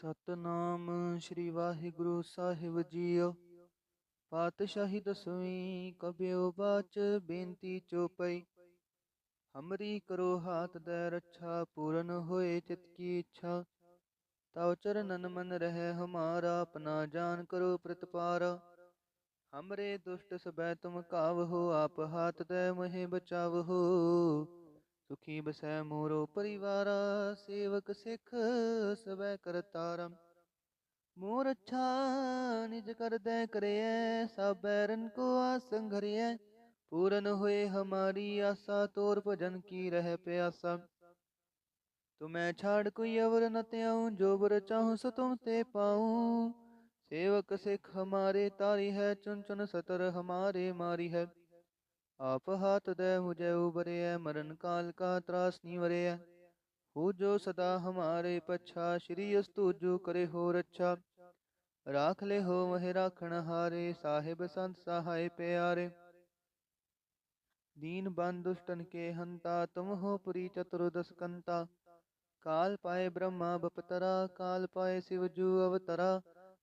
ਸਤਨਾਮ ਸ੍ਰੀ ਵਾਹਿਗੁਰੂ ਸਾਹਿਬ JIO. ਪਾਤਸ਼ਾਹੀ ਦਸਵੀਂ ਕਬਿਓ ਬਾਚ ਬੇਨਤੀ ਚੋਪਈ। ਹਮਰੀ ਕਰੋ ਹਾਥ ਦੈ ਰੱਛਾ ਪੂਰਨ ਹੋਏ ਚਿਤ ਕੀ ਇੱਛਾ। ਤਵ ਚਰਨਨ ਮਨ ਰਹਿ ਹਮਾਰਾ ਆਪਣਾ ਜਾਨ ਕਰੋ ਪ੍ਰਤਪਾਰਾ। ਹਮਰੇ ਦੁਸ਼ਟ ਸਬੈ ਤੁਮ ਕਾਵਹੋ ਆਪ ਹਾਥ ਦੈ ਮਹਿ ਬਚਾਵਹੋ। ਸੁਖੀ ਬਸੈ ਮੋਰੋ ਪਰਿਵਾਰਾ ਸੇਵਕ ਸਿੱਖ ਸਬੈ ਕਰਤਾਰਾ। मोर अच्छा निज कर दे करिय सब बैरन को आसन घरिय। पूरन हुए हमारी आशा तोर भजन की रह प्यासा। तुम्हें छाड़ कोई अवर न त्याऊं जो बर चाहूं सो तुम ते पाऊं। सेवक सिख हमारे तारी है चुन चुन सतर हमारे मारी है। आप हाथ दे मुझे उबरे मरण काल का त्रास निवरे। हो जो सदा हमारे पच्छा श्री अस्तुजो करे हो रच्छा। राख ले हो वह राखण हारे साहिब संत सहाय प्यारे। दीन बंद दुष्टन के हंता तुम हो पुरी चतुर्दश कंता। काल पाए ब्रह्मा बपतरा काल पाए शिव जू अवतरा।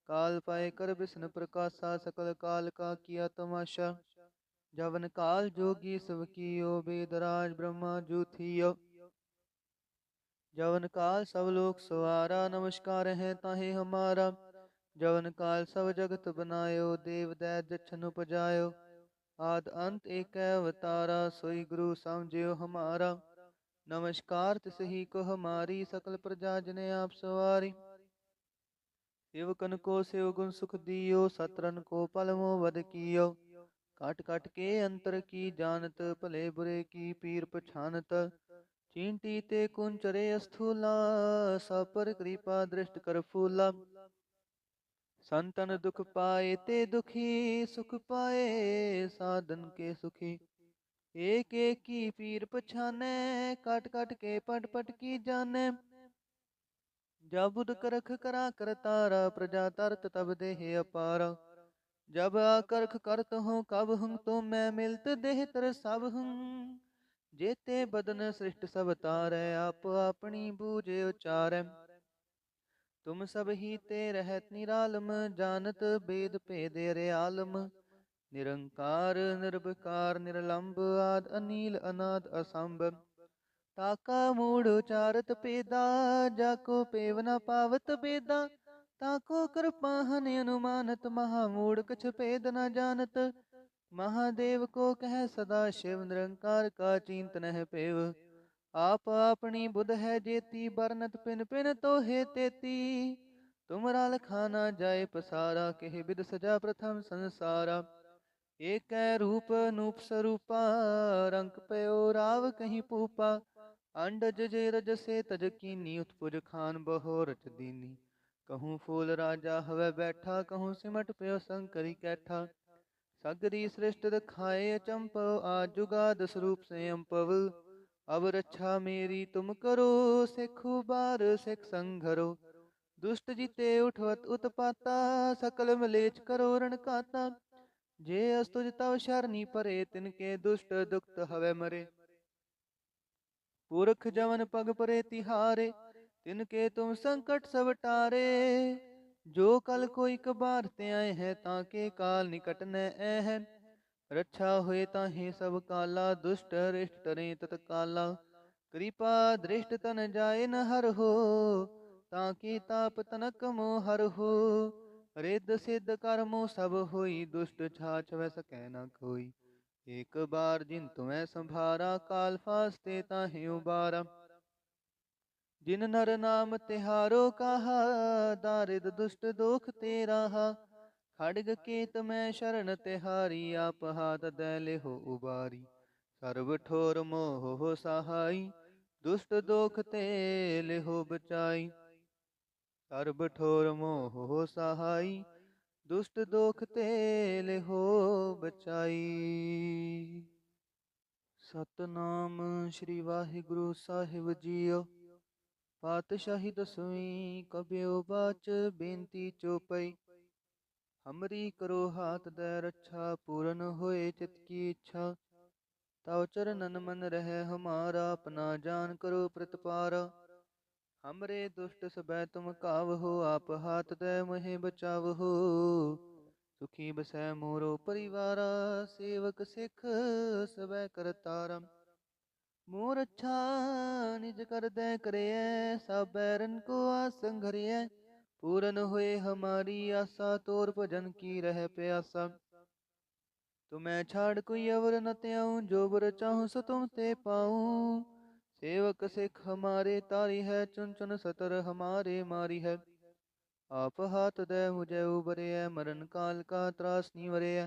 काल पाए कर विष्णु प्रकाशा सकल काल का किया तमाशा। जवन काल जोगी सब कियो वेदराज ब्रह्मा जू थियो। जवन काल सब लोक सवारा नमस्कार है ताहे हमारा। जवन काल सब जगत बनायो देव दैत जछन उपजायो। आद अंत एक अवतारा सोई गुरु समझियो हमारा। नमस्कार तिसही को हमारी सकल प्रजा जने आप सवारी। सेवकन को सेव गुण सुख दियो सतरन को पलमो वध कियो। काट काट के अंतर की जानत भले बुरे की पीर पछानत। चींटी ते कुंचरे स्थूला सब पर कृपा दृष्ट कर फूला। संतन दुख पाए ते दुखी सुख पाए साधन के सुखी। एक एक की पीर पछाने काट काट के पट पट की जाने। जब बुध करख करा कर तारा प्रजा तरत तब देह अपारा। जब आकर्ख करत हूँ कब हूँ तो मैं मिलत देह तर सब हूँ। जेते बदन सृष्ट सब तारै आप अपनी बूझे उचारै। तुम सब ही ते रहत निरालम जानत बेद भेद आलम। निरंकार निर्विकार निर्लंब आद अनील अनाद असंभ। ताका मूढ़ उचारत पेदा जाको पेव न पावत बेदा। ताको कृपाहन अनुमानत महामूढ़ कछ भेद न जानत। महादेव को कह सदा शिव निरंकार का चिंतन है पेव। आप अपनी बुध है जेती बरनत पिन पिन तो हे तेती। तुमरा लखाना जाए पसारा के बिद सजा प्रथम संसारा। एक रूप नूप स्वरूपा रंक पयो राव कहीं पूपा। अंडज जे रज से तज कीनी उत्पुज खान बहो रच दीनी। कहूँ फूल राजा हवे बैठा कहूँ सिमट पयो शंकरी कैठा। सगरी सृष्ट रखाए अचंपव आज जुगाद स्वरूप से अम्पव। अब रक्षा मेरी तुम करो सिख उबार सिख संघरो। दुष्ट जीते उठवत उत्पाता सकल मलेच करो रण काता। जे अस्तुज तव शरणी परे तिनके दुष्ट दुखत हवे मरे। पुरख जवन पग परे तिहारे तिनके तुम संकट सब टारे। जो कल कोई कबार ते आए हैं ताके काल निकट न है। रक्षा हुए ताहे सब काला दुष्ट रिष्ट टरे तत्काला। कृपा दृष्ट तन जाए न हर हो ताकि ताप तनक मोह हर हो। रिद्ध सिद्ध कर्मो सब होई दुष्ट छाछ वै सकै न कोई। एक बार जिन तुम्हें संभारा काल फास्ते ताहे उबारा। जिन नर नाम तिहारो कहा दारिद दुष्ट दोख तेरा। खड़ग केत मैं शरण तिहारी आप हाथ दैले हो उबारी। सर्व ठोर मोह हो सहाई दुष्ट दोख तेले हो बचाई। सर्व ठोर मोह हो सहाई दुष्ट दोख तेले हो बचाई। सतनाम श्री वाहिगुरु साहिब जीओ। पातशाही दसवीं कबियो बाच बेनती चोपई। हमरी करो हाथ दे रच्छा पूरन होए चित की इच्छा। तव चरनन मन रह हमारा अपना जान करो प्रतपारा। हमरे दुष्ट सबै तुम कावहो, आप हाथ दे महे बचावहो। सुखी बसै मोरो परिवारा, सेवक सिख सबै करतारा। मोर अच्छा निज कर दे करियै, सब बैरन को आसन घरियै। पूरन हुए हमारी आशा, तोर भजन की रह प्यासा। तुम्हें छाड़ कोई अवर न त्याऊं, जो बर चाहूं सो तुम ते पाऊं। सेवक सिख हमारे तारी है, चुन चुन सतर हमारे मारी है। आप हाथ दे मुझे उबरे है, मरण काल का त्रास निवरे है।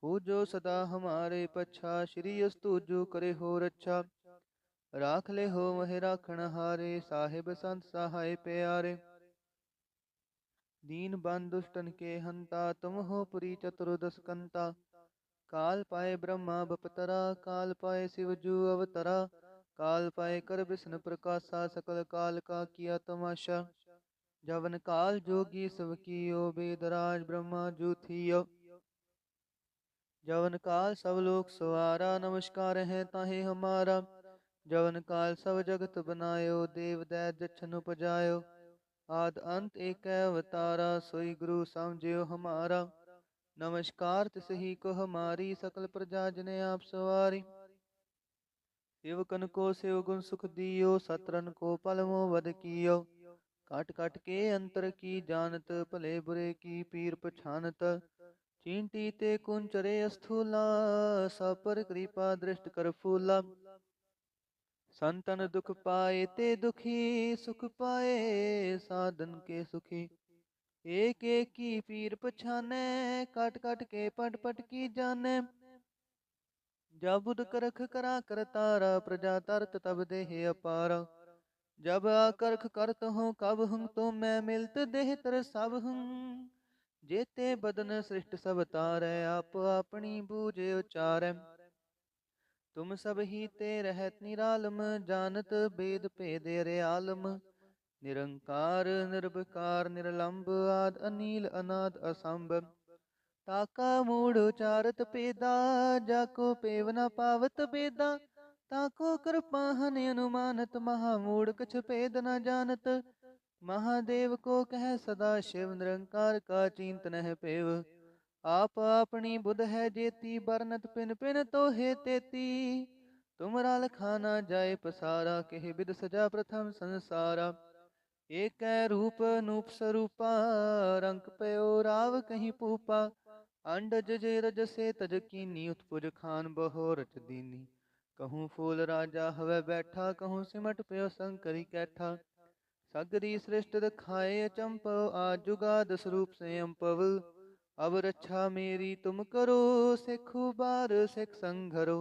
हो जो सदा हमारे पच्छा, श्री अस्तु जो करे हो रच्छा। राख ले हो वह राखण हारे, साहिब संत सहाय प्यारे। दीन बंद दुष्टन के हंता, तुम हो पुरी चतुर्दश कंता। काल पाए ब्रह्मा बपतरा, काल पाए शिव जू अवतरा। काल पाए कर विष्णु प्रकाशा, सकल काल का किया तमाशा। जवन काल जोगी सब कियो, वेदराज ब्रह्मा जू थियो। जवन काल सब लोक सवारा, नमस्कार है ताहे हमारा। जवन काल सब जगत बनायो, देव दैत जछन उपजायो। आद अंत एक अवतारा, सोई गुरु समझियो हमारा। नमस्कार तिसही को हमारी, सकल प्रजा जिने आप सवारी। सेवकन को सेव गुण सुख दियो, सत्रन को पलमो वध कियो। काट काट के अंतर की जानत, भले बुरे की पीर पछानत। चींटी ते कुंचरे स्थूला, सब पर कृपा दृष्ट कर फूला। संतन दुख पाए ते दुखी, सुख पाए साधन के सुखी। एक एक की पीर पछाने, काट काट के पट पट की जाने। जब बुध करख करा कर तारा, प्रजा तरत तब देह अपारा। जब आकर्ख करत हूँ कब हूँ, तो मैं मिलत देह तर सब हूँ। जेते बदन सृष्ट सब तारै, आप अपनी बूझ उचारै। तुम सब ही ते रहत निरालम, जानत वेद भेद अरे आलम। निरंकार निर्विकार निरलंब, आद अनील अनाद असंभ। ताका मूढ़ उचारत पेदा, जाको पेव न पावत बेदा। ताको कृपाहन अनुमानत, महामूढ़ कछ भेद न जानत। महादेव को कह सदा शिव, निरंकार का चिंतन है पेव। आप अपनी बुध है जेती, बरनत पिन पिन तो हे तेती। तुमरा लखाना जाए पसारा, कहे विद सजा प्रथम संसारा। एक रूप नूप स्वरूपा, रंग पयो राव कहीं पूपा। अंडज जे रज से तज कीनी, उत्पुज खान बहो रच दीनी। कहूँ फूल राजा हवे बैठा, कहूँ सिमट पयो शंकरी कैठा। सगरी सृष्ट दिखाए अचंपव, आज जुगाद स्वरूप से अम्पव। अब रक्षा मेरी तुम करो, सिख उबार सिख संघरो।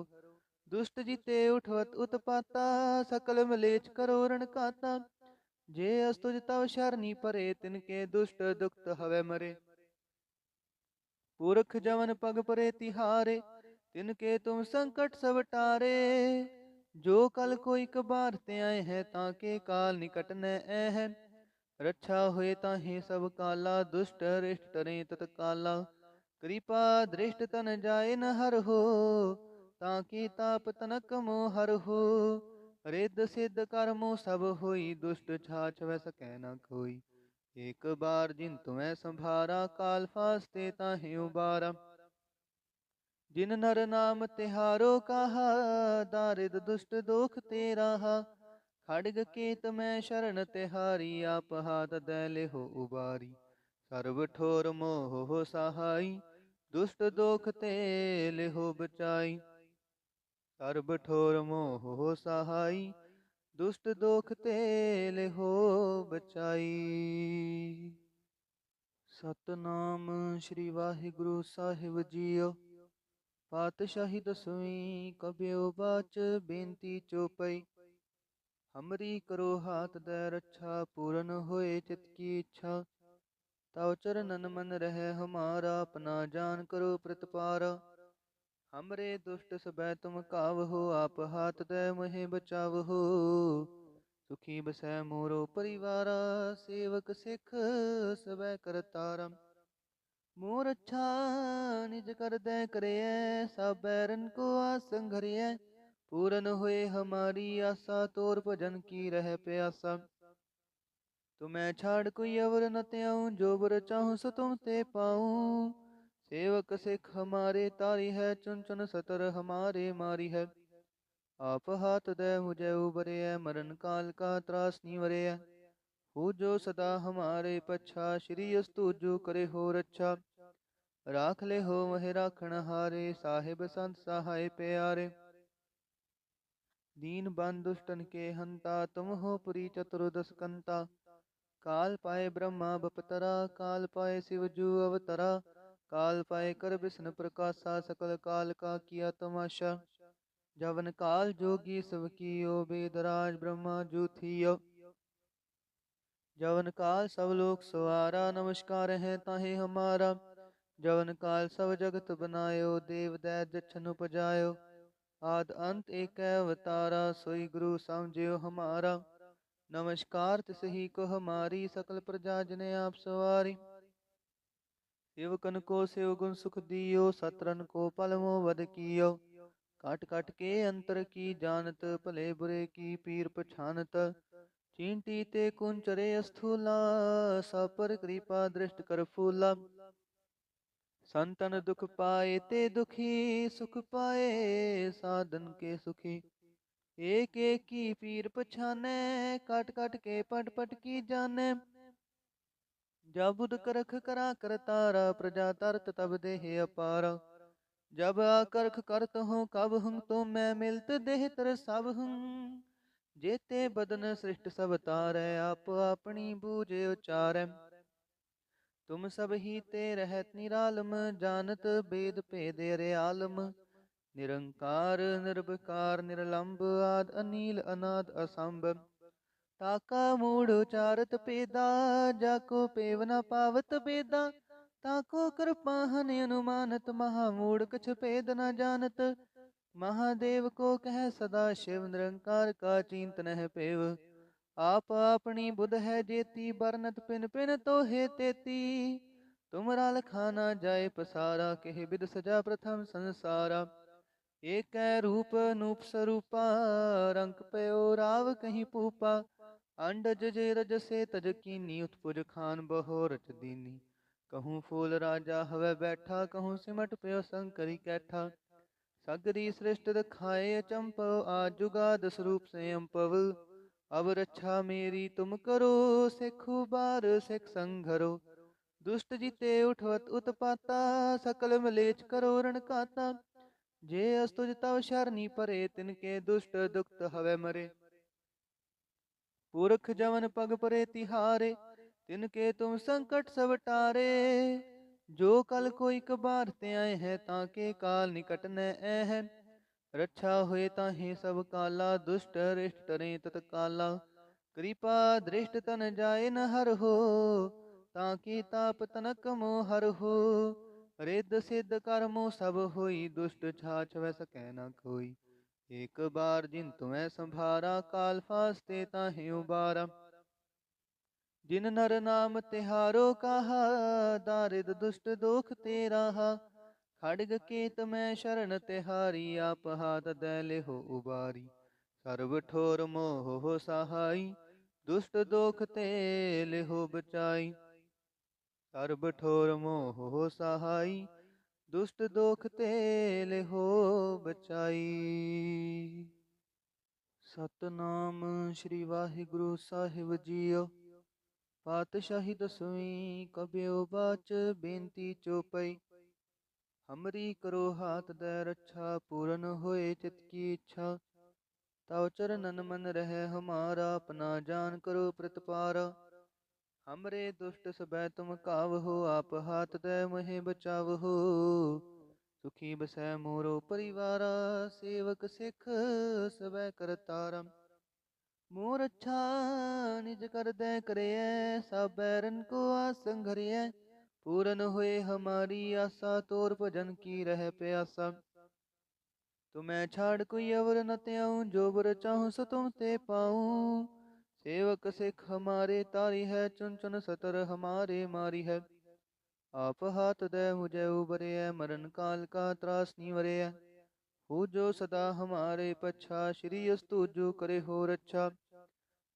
दुष्ट जीते उठवत उत्पाता, सकल मलेच करो रण काता। जे अस्तुज तव शरणी परे, तिनके दुष्ट दुखत हवे मरे। पुरख जवन पग परे तिहारे, तिनके तुम संकट सब टारे। जो कल कोई कबार ते आए हैं, ताके काल निकट न है। रक्षा हुए ताहि सब काला, दुष्ट रिष्ट टरें तत्काला। कृपा दृष्ट तन जाए न हर हो, ताकि ताप तनक मोह हर हो। रिद्ध सिद्ध कर्मो सब होई, दुष्ट छाछ वै सकै न कोई। एक बार जिन तुम्हें संभारा, काल फास्ते ताहि उबारा। जिन नर नाम तिहारो कहा, दारिद दुष्ट दोख ते राहा। खड्ग केत मैं शरण तिहारी, आप हाथ दैले हो उबारी। सर्व ठोर मोह हो सहाई, दुष्ट दोख ते हो बचाई। सर्व ठोर मोह हो सहाई, दुष्ट दोख ते हो बचाई। सतनाम श्री वाहिगुरु साहिब जीओ। पातशाही दसवीं कबियो बाच, बेनती चौपई। हमरी करो हाथ दे रक्षा, पूरन होए चित की इच्छा। तव चरणन मन रहे हमारा, अपना जान करो प्रतिपारा। हमरे दुष्ट सबै तुम कावहो, आप हाथ दे महे बचावहो। सुखी बसै मोरो परिवारा, सेवक सिख सबै करतारा। मोर अच्छा निज कर दे करियै, सब बैरन को आसन घरियै। पूरन हुए हमारी आशा, तोर भजन की रह प्यासा। तुम्हें छाड़ कोई अवर न त्याऊं, जो बर चाहूं सो तुम ते पाऊं। सेवक सिख हमारे तारी है, चुन चुन सतर हमारे मारी है। आप हाथ दे मुझे उबरे है, मरण काल का त्रास निवरे है। हो जो सदा हमारे पच्छा, श्री अस्तु जो करे हो रच्छा। राख ले हो वह राखण हारे, साहिब संत सहाय प्यारे। दीन बंधु दुष्टन के हंता, तुम हो पुरी चतुर्दश कंता। काल पाए ब्रह्मा बपतरा, काल पाए शिव जू अवतरा। काल पाए कर विष्णु प्रकाशा, सकल काल का किया तमाशा। जवन काल जोगी सब कियो, वेदराज ब्रह्मा जू थियो। जवन काल सब लोक सवारा, नमस्कार है ताहे हमारा। जवन काल सब जगत बनायो, देव दैत जछन उपजायो। आद अंत एक अवतारा, सोई गुरु समझियो हमारा। नमस्कार तिसही को हमारी, सकल प्रजा जने आप सवारी। सेवकन को सेव गुण सुख दियो, सत्रन को पलमो वध कियो। काट काट के अंतर की जानत, भले बुरे की पीर पछानत। चींटी ते कुंचरे स्थूला, सब पर कृपा दृष्ट कर फूला। संतन दुख पाए ते दुखी, सुख पाए साधन के सुखी। एक एक की पीर पछाने, काट काट के पट पट की जाने। जब बुध करख करा कर तारा, प्रजा तरत तब देह अपारा। जब आकर्ख करत हूँ कब हूँ, तो मैं मिलत देह तर सब हूँ। जेते बदन सृष्ट सब तारै, आप अपनी बूझे उचारै। तुम सब ही ते रहत निरालम, जानत वेद भेद अरे आलम। निरंकार निर्विकार निरलंब, आद अनील अनाद असंभ। ताका मूढ़ उचारत पेदा, जाको पेव न पावत बेदा। ताको कृपाहन अनुमानत, महामूढ़ कछ भेद न जानत। महादेव को कह सदा शिव, निरंकार का चिंतन है पेव। आप अपनी बुध है जेती, बरनत पिन पिन तो हे तेती। तुमरा लखाना जाए पसारा, कह बिद सजा प्रथम संसारा। एक रूप नूप स्वरूपा, रंक पयो राव कहीं पूपा। अंडज जे रज से तज कीनी, उत्पुज खान बहो रच दीनी। कहूँ फूल राजा हवे बैठा, कहूँ सिमट पयो शंकरी कैठा। सगरी सृष्ट रखाए अचंपव, आज जुगाद स्वरूप से अम्पव। अब रक्षा मेरी तुम करो, सिखु बार सिख संघरो। दुष्ट जीते उठवत उत्पाता, सकल मलेच करो रण काता। जे अस्तुज तव शरणी परे, तिनके दुष्ट दुखत हवे मरे। पुरख जवन पग परे तिहारे, तिनके तुम संकट सब टारे। जो कल कोई कबार ते आए हैं, ताके काल निकट न है। रक्षा हुए ताहि सब काला, दुष्ट रिष्ट टरे तत्काला। कृपा दृष्ट तन जाए न हर हो, ताकि ताप तनक मोह हर हो। रिद्ध सिद्ध कर्मो सब होई, दुष्ट छाछ वै सकै न कोई। एक बार जिन तुम्हें संभारा, काल फास्ते ताहि उबारा। जिन नर नाम तिहारो कहा, दारिद दुष्ट दोख तेरा हा। खड्ग केत मैं शरण तिहारी, आप हाथ दैले हो उबारी। सर्व ठोर मोह हो सहाई, दुष्ट दोख तेले हो बचाई। सर्व ठोर मोह हो सहाई, दुष्ट दोख तेले हो बचाई। सतनाम श्री वाहिगुरु साहिब जीओ। पातशाही दसवीं कबियो बाच, बेनती चौपई। हमरी करो हाथ दे रक्षा, पूरन होए चित की इच्छा। तव चरणन मन रहे हमारा, अपना जान करो प्रतिपारा। हमरे दुष्ट सबै तुम कावहो, आप हाथ दे महे बचावहो। सुखी बसै मोरो परिवारा, सेवक सिख सबै करतारा। मोर अच्छा निज कर दे करे, सब बैरन को आसन घरिय। पूरन हुए हमारी आशा, तोर भजन की रह प्यासा। तुम्हें छाड़ कोई अवर न त्याऊं, जो बर चाहूं सो तुम ते पाऊं। सेवक सिख हमारे तारी है, चुन चुन सतर हमारे मारी है। आप हाथ दे मुझे उबरे है, मरण काल का त्रास निवरे है। हो जो सदा हमारे पच्छा, श्री अस्तु जो करे हो रच्छा।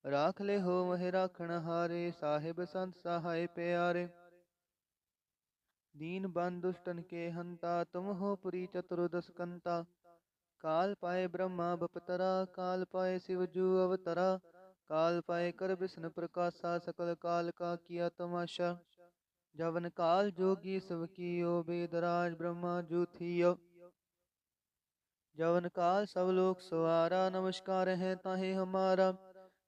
राख ले हो वह राखण हारे, साहिब संत सहाय प्यारे। दीन बंधु दुष्टन के हंता, तुम हो पुरी चतुर्दश कंता। काल पाए ब्रह्मा बपतरा, काल पाए शिव जू अवतरा। काल पाए कर विष्णु प्रकाशा, सकल काल का किया तमाशा। जवन काल जोगी सब कियो, वेदराज ब्रह्मा जू थियो। जवन काल सब लोक सवारा, नमस्कार है ताहे हमारा।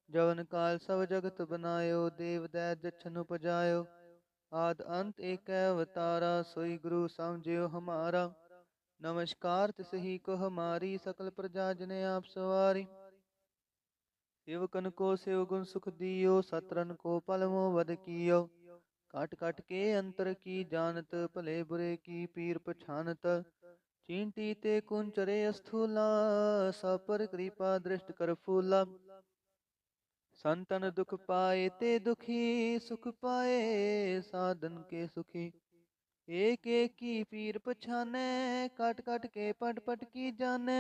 जवन काल सब जगत बनायो, देव दैत जछन उपजायो। आद अंत एक अवतारा, सोई गुरु समझियो हमारा। नमस्कार तिसही को हमारी, सकल प्रजा जने आप सवारी। सेवकन को सेव गुण सुख दियो, सतरन को पलमो वध कियो। काट काट के अंतर की जानत, भले बुरे की पीर पछानत। चींटी ते कुंचरे स्थूला, सब पर कृपा दृष्ट कर फूला। संतन दुख पाए ते दुखी, सुख पाए साधन के सुखी। एक एक की पीर पछाने, काट काट के पट पट की जाने।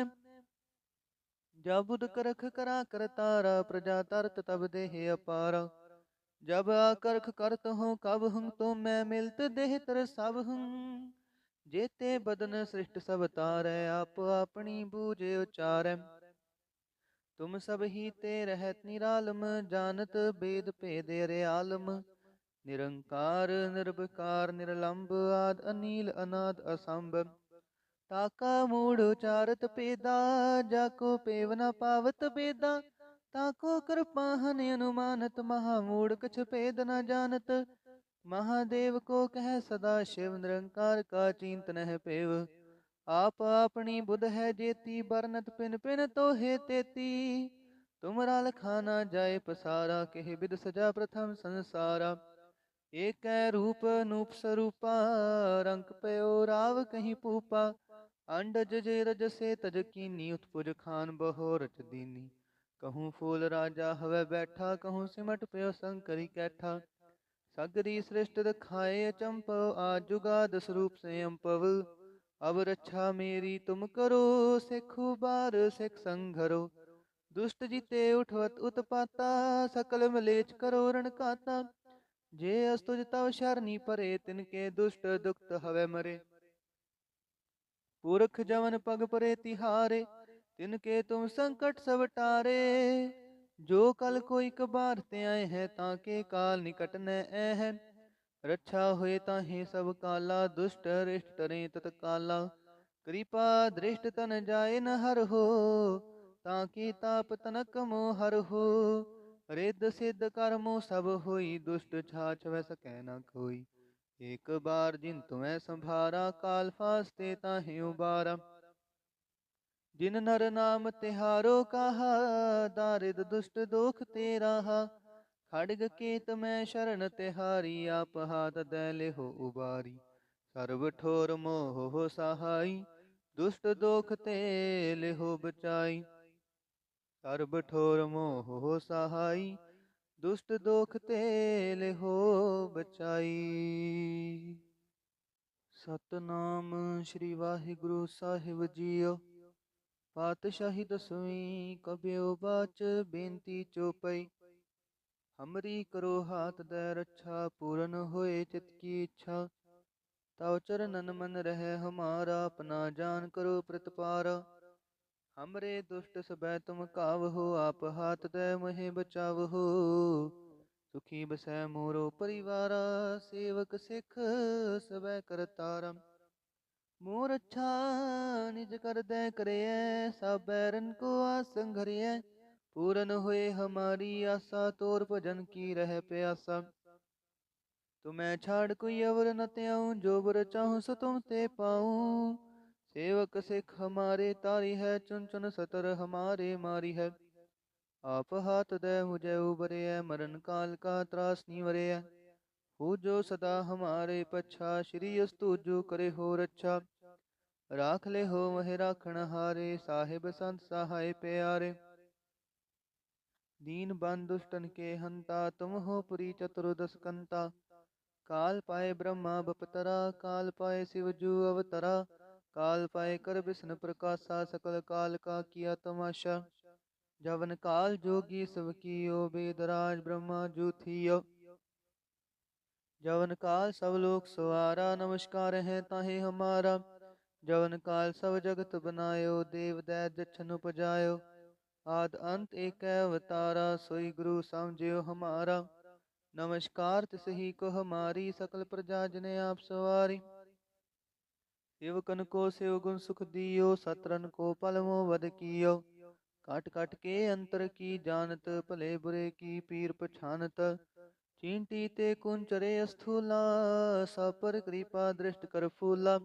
जब बुध करख करा कर तारा, प्रजा तरत तब देह अपारा। जब आकर्ख करत हो कब हूँ, तो मैं मिलत देह तर सब हूँ। जेते बदन सृष्ट सब तारै, आप अपनी बूझे उचारै। तुम सब ही ते रहत निरालम, जानत वेद भेद अरे आलम। निरंकार निर्विकार निरलंब, आद अनील अनाद असंभ। ताका मूढ़ उचारत पेदा, जाको पेव न पावत बेदा। ताको कृपाहन अनुमानत, महामूढ़ कछ भेद न जानत। महादेव को कह सदा शिव, निरंकार का चिंत नह पेव। आप अपनी बुध है जेती, बरनत पिन पिन तो हे तेती। तुमरा लखाना जाए पसारा, कह विद सजा प्रथम संसारा। एक रूप नूप स्वरूपा, रंक पयो राव कहीं पूपा। अंडज जे रज से तज कीनी, उत्पुज खान बहो रच दीनी। कहूँ फूल राजा हवे बैठा, कहूँ सिमट पयो शंकरी कैठा। सगरी सृष्ट दिखाए अचंपव, आज जुगाद स्वरूप से अम्पव। अब रक्षा मेरी तुम करो, सिखु बार सिख संघरो। दुष्ट जीते उठवत उत्पाता, सकल मलेच करो रण काता। जे अस्तुज तव शरणी परे, तिनके दुष्ट दुखत हवे मरे। पुरख जवन पग परे तिहारे, तिनके तुम संकट सब टारे। जो कल कोई कबार ते आए हैं, ताके काल निकट न है। रक्षा हुए ताहे सब काला, दुष्ट रिष्ट तरे तत्काला। कृपा दृष्ट तन जाए न हर हो, ताकि ताप तनक मोह हर हो। रिद्ध सिद्ध कर्मो सब होई, दुष्ट छाछ वै सकै न कोई। एक बार जिन तुम्हें संभारा, काल फास्ते ताहे उबारा। जिन नर नाम तिहारो कहा, दारिद दुष्ट दोख तेरा। खड्ग केत मैं शरण तिहारी, आप हाथ दे लेहो उबारी। सर्व ठोर मोह हो सहाई, दुष्ट दोख ते लेहो बचाई। सर्व ठोर मोह हो सहाई, दुष्ट दोख ते लेहो बचाई। सतनाम श्री वाहिगुरु साहिब जीओ। पातशाही दसवीं कबियो बाच, बेनती चौपई। हमरी करो हाथ दे रक्षा, पूरन होए चित की इच्छा। तव चरणन मन रहे हमारा, अपना जान करो प्रतिपारा। हमरे दुष्ट सबै तुम कावहो, आप हाथ दे महे बचावहो। सुखी बसै मोरो परिवारा, सेवक सिख सबै करतारा। मोर अच्छा निज कर दे करिए, सब बैरन को आसन घरिए। पूरन हुए हमारी आशा, तोर भजन की रह प्यासा। तुम्हें छाड़ कोई अवर न त्याऊं, जो बर चाहूं सो तुम ते पाऊं। सेवक सिख हमारे तारी है, चुन चुन सतर हमारे मारी है। आप हाथ दे मुझे उबरे है, मरण काल का त्रास निवरे है। हो जो सदा हमारे पच्छा, श्री अस्तु जो करे हो रक्षा। राख ले हो वह राखण हारे, साहिब संत सहाय प्यारे। दीन बंधु दुष्टन के हंता, तुम हो पुरी चतुर्दश कंता। काल पाए ब्रह्मा बपतरा, काल पाए शिव जू अवतरा। काल पाए कर विष्णु प्रकाशा, सकल काल का किया तमाशा। जवन काल जोगी सब कियो, वेदराज ब्रह्मा जूथियो। जवन काल सब लोक सवारा, नमस्कार है ताहे हमारा। जवन काल सब जगत बनायो, देव दैत जछन उपजायो। आद अंत एक अवतारा, सोई गुरु समझियो हमारा। नमस्कार तिसही को हमारी, सकल प्रजा जने आप सवारी। सेवकन को सेव गुण सुख दियो, सत्रन को पल मोह वध कियो। काट काट के अंतर की जानत, भले बुरे की पीर पछानत। चींटी ते कुंचरे स्थूला, सब पर कृपा दृष्ट कर फूला।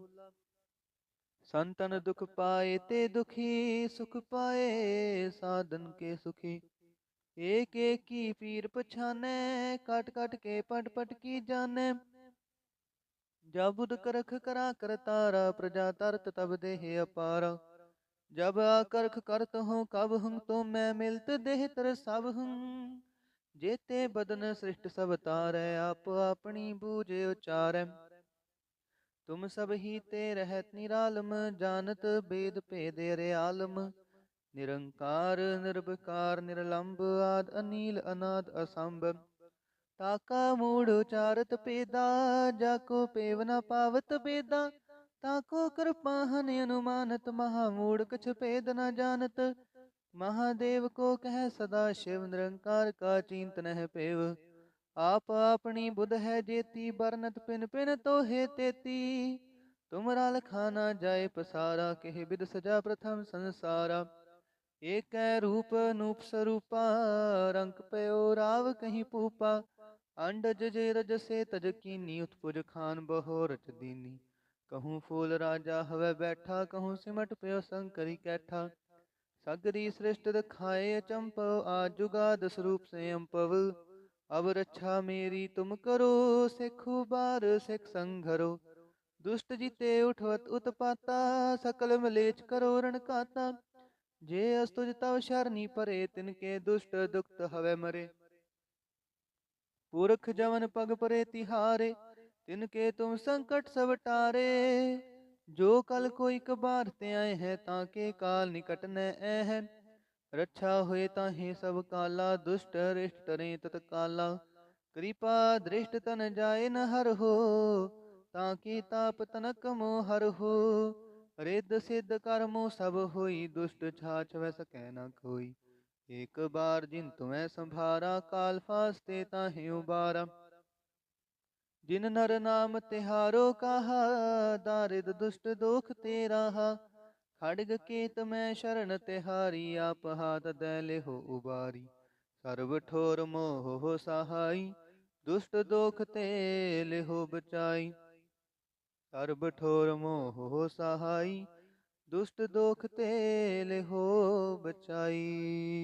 संतन दुख पाए ते दुखी, सुख पाए साधन के सुखी। एक एक की पीर पछाने, काट काट के पट पट की जाने। जब बुध करख करा कर तारा, प्रजा तरत तब देह अपारा। जब आकर्ख करत हूँ कब हूँ, तो मैं मिलत देह तर सब हूँ। जेते बदन सृष्ट सब तारै, आप अपनी बूझे उचारै। तुम सब ही ते रहत निरालम, जानत वेद भेद अरे आलम। निरंकार निर्विकार निरलंब, आद अनील अनाद असंभ। ताका मूढ़ उचारत पेदा, जाको पेव न पावत बेदा। ताको कृपाहन अनुमानत, महामूढ़ कछ भेद न जानत। महादेव को कह सदा शिव, निरंकार का चिंतन है पेव। आप अपनी बुध है जेती, बरनत पिन पिन तो हे तेती। तुमरा लखाना जाय पसारा, केह बिद सजा प्रथम संसारा। एक रूप नूप स्वरूपा, रंक पयो राव कहीं पूपा। अंडज जे रज से तज कीनी, उत्पुज खान बहो रच दीनी। कहूँ फूल राजा हवे बैठा, कहूँ सिमट पयो शंकरी कैठा। सगरी सृष्ट दिखाए अचंपव, आज जुगाद स्वरूप से अम्पव। अब रक्षा मेरी तुम करो, सिखु बार सिख संघरो। दुष्ट जीते उठवत उत्पाता, सकल मलेच करो रण काता। जे अस्तुज तव शरणी परे, तिनके दुष्ट दुखत हवे मरे। पुरख जवन पग परे तिहारे, तिनके तुम संकट सब टारे। जो कल कोई कबार ते आए हैं, ताके काल निकट न है। रक्षा हुए ताहे सब काला, दुष्ट रिष्ट टरे तत्काला। कृपा दृष्ट तन जाए न हर हो, ताकि ताप तनक मोह हर हो। रिद्ध सिद्ध कर्मो सब होई, दुष्ट छाछ वै सकै न कोई। एक बार जिन तुम्हें संभारा, काल फास्ते ताहि उबारा। जिन नर नाम तिहारो कहा, दारिद दुष्ट दोख तेरा हा। खड्ग केत में शरण तिहारी, आप हाथ दैले हो उबारी। सर्व ठोर मोह हो सहाई, दुष्ट दोख तेले हो बचाई। सर्व ठोर मोह हो सहाई, दुष्ट दोख तेले हो बचाई।